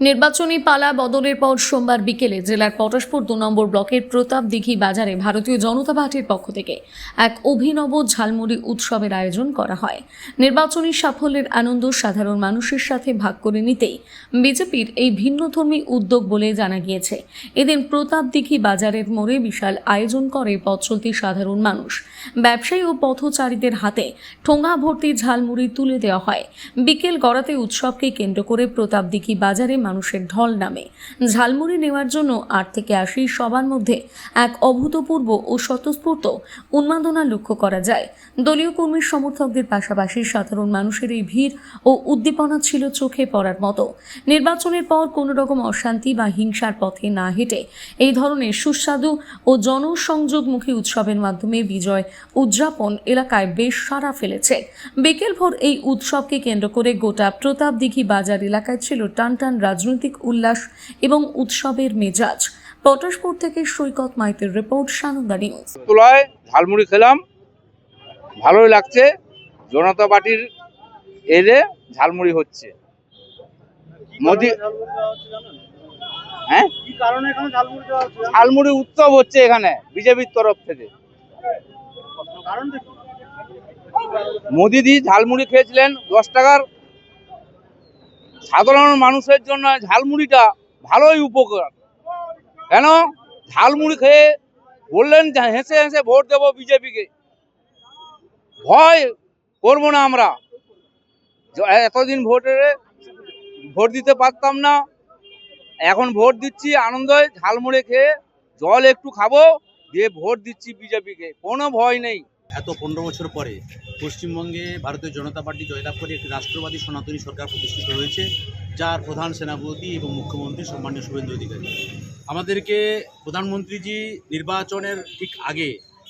নির্বাচনী পালা বদলের পর সোমবার বিকেলে জেলার পটাশপুর ২ নম্বর ব্লকের প্রতাপ দিঘি বাজারে ভারতীয় জনতা পার্টির পক্ষ থেকে এক অভিনব ঝালমুড়ি উৎসবের আয়োজন করা হয়। নির্বাচনী সাফল্যের আনন্দ সাধারণ মানুষের সাথে ভাগ করে নিতেই বিজেপির এই ভিন্নধর্মী উদ্যোগ বলে জানা গিয়েছে। এদিন প্রতাপ দিঘি বাজারের মোড়ে বিশাল আয়োজন করে পথ চলতি সাধারণ মানুষ, ব্যবসায়ী ও পথচারীদের হাতে ঠোঙা ভর্তি ঝালমুড়ি তুলে দেওয়া হয়। বিকেল গড়াতে উৎসবকে কেন্দ্র করে প্রতাপ দিঘি বাজারে মানুষের ঢল নামে। ঝালমুড়ি নেওয়ার জন্য ৮ থেকে ৮০ সবার মধ্যে এক অভূতপূর্ব ও স্বতঃস্ফূর্ত উন্মাদনা লক্ষ্য করা যায়। দলীয় কর্মী সমর্থকদের পাশাপাশি সাধারণ মানুষের এই ভিড় ও উদ্দীপনা ছিল চোখে পড়ার মতো। নির্বাচনের পর কোনো রকম অশান্তি বা হিংসার পথে না হেঁটে এই ধরনের সুস্বাদু ও জনসংযোগমুখী উৎসবের মাধ্যমে বিজয় উদযাপন এলাকায় বেশ সাড়া ফেলেছে। বিকেল ভোর এই উৎসবকে কেন্দ্র করে গোটা প্রতাপ দিঘি বাজার এলাকায় ছিল টানটান রাজনৈতিক উল্লাস এবং উৎসবের মেজাজ। পটাশপুর থেকে সৈকত মাইতের রিপোর্ট, সানন্দা নিউজ। তোলায় ঝালমুড়ি খেলাম, ভালোই লাগছে। জনতা পার্টির এলে ঝালমুড়ি হচ্ছে। মোদি হ্যাঁ কি কারণে এখানে ঝালমুড়ি দেওয়া হচ্ছে? ঝালমুড়ি উৎসব হচ্ছে এখানে বিজেপির তরফ থেকে। কারণটা কি? মোদিজি ঝালমুড়ি খেয়েছিলেন 10 টাকার। সাধারণ মানুষের জন্য ঝালমুড়িটা ভালোই উপকার। কেন ঝালমুড়ি খেয়ে বললেন হেসে হেসে ভোট দেবো বিজেপিকে। ভয় করবো না আমরা। এতদিন ভোট দিতে পারতাম না, এখন ভোট দিচ্ছি আনন্দে। ঝালমুড়ি খেয়ে জল একটু খাবো, দিয়ে ভোট দিচ্ছি বিজেপিকে, কোনো ভয় নেই। এত 15 বছর পরে পশ্চিমবঙ্গে ভারতীয় জনতা পার্টি জয়লাভ করে একটি রাষ্ট্রবাদী সনাতনী সরকার প্রতিষ্ঠিত হয়েছে, যার প্রধান সেনাপতি এবং মুখ্যমন্ত্রী সম্মানীয় শুভেন্দু অধিকারী। আমাদেরকে প্রধানমন্ত্রীজি নির্বাচনের ঠিক আগে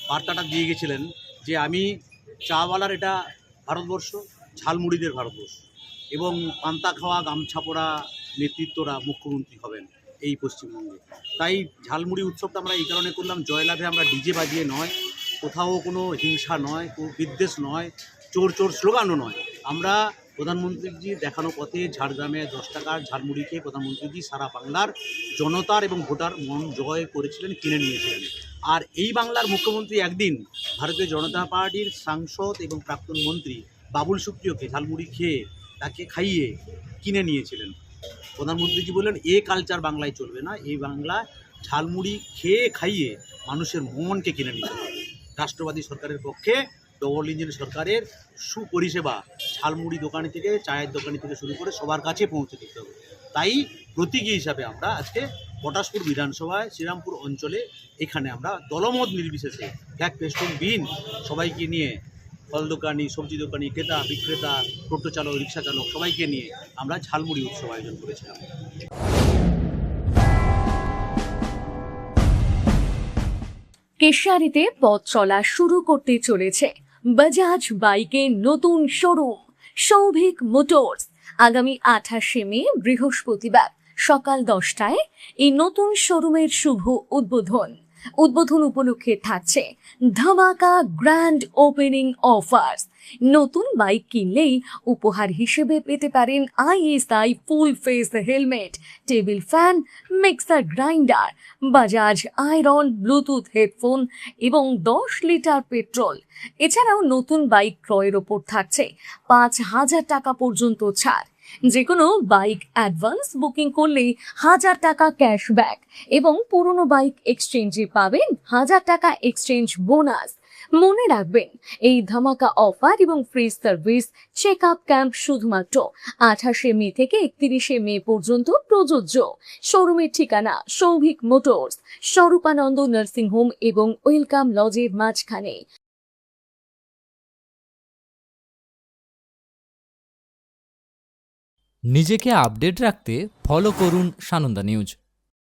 বার্তাটা দিয়ে গেছিলেন যে আমি চাওয়ালার এটা ভারতবর্ষ, ঝালমুড়িদের ভারতবর্ষ, এবং পান্তা খাওয়া গামছা পরা নেতৃত্বরা মুখ্যমন্ত্রী হবেন এই পশ্চিমবঙ্গে। তাই ঝালমুড়ি উৎসবটা আমরা এই কারণে করলাম, জয়লাভে আমরা ডিজে বাজিয়ে নয়, কোথাও কোনো হিংসা নয়, কোনো বিদ্বেষ নয়, চোর চোর স্লোগানও নয়। আমরা প্রধানমন্ত্রীজি দেখানো পথে ঝাড়গ্রামে 10 টাকার ঝালমুড়ি খেয়ে প্রধানমন্ত্রীজি সারা বাংলার জনতার এবং ভোটার মন জয় করেছিলেন, কিনে নিয়েছিলেন। আর এই বাংলার মুখ্যমন্ত্রী একদিন ভারতীয় জনতা পার্টির সাংসদ এবং প্রাক্তন মন্ত্রী বাবুল সুপ্রিয়কে ঝালমুড়ি খেয়ে তাকে খাইয়ে কিনে নিয়েছিলেন। প্রধানমন্ত্রীজি বললেন এ কালচার বাংলায় চলবে না, এই বাংলা ঝালমুড়ি খেয়ে খাইয়ে মানুষের মনকে কিনে নিতে হবে। রাষ্ট্রবাদী সরকারের পক্ষে ডবল ইঞ্জিন সরকারের সুপরিষেবা ঝালমুড়ি দোকানি থেকে চায়ের দোকানি থেকে শুরু করে সবার কাছে পৌঁছে দিতে হবে। তাই প্রতীকী হিসাবে আমরা আজকে পটাশপুর বিধানসভায় শ্রীরামপুর অঞ্চলে এখানে আমরা দলমত নির্বিশেষে ফ্ল্যাগ ফেস্টুন বিন সবাইকে নিয়ে, ফল দোকানি, সবজি দোকানি, ক্রেতা বিক্রেতা, টোটো চালক, রিক্সা চালক সবাইকে নিয়ে আমরা ঝালমুড়ি উৎসব আয়োজন করেছিলাম। কেশিয়ারিতে পথ চলা শুরু করতে চলেছে বাজাজ বাইকের নতুন শোরুম সৌভিক মোটরস। আগামী 28শে মে বৃহস্পতিবার সকাল 10টায় এই নতুন শোরুমের শুভ উদ্বোধন উপলক্ষে থাকছে ধামাকা গ্র্যান্ড ওপেনিং অফার্স। নতুন বাইক কিনলেই উপহার হিসেবে পেতে পারেন ISI full face helmet, table fan, mixer grinder, Bajaj iron, Bluetooth headphone এবং 10 লিটার পেট্রোল। এছাড়াও নতুন বাইক ক্রয়ের ওপর থাকছে 5,000 টাকা পর্যন্ত ছাড়। যে কোনো বাইক অ্যাডভান্স বুকিং করলেই 1000 টাকা ক্যাশব্যাক এবং পুরনো বাইক এক্সচেঞ্জে পাবেন 1000 টাকা এক্সচেঞ্জ বোনাস। মনে রাখবেন, এই ধামাকা অফার এবং free service check up camp শুধুমাত্র 28শে মে থেকে 31শে মে পর্যন্ত প্রযোজ্য। শোরুমের ঠিকানা Souvik motors, Swarupananda nursing home এবং ওয়েলকাম লজের মাঝখানে। নিজেকে আপডেট রাখতে ফলো করুন সানন্দা নিউজ।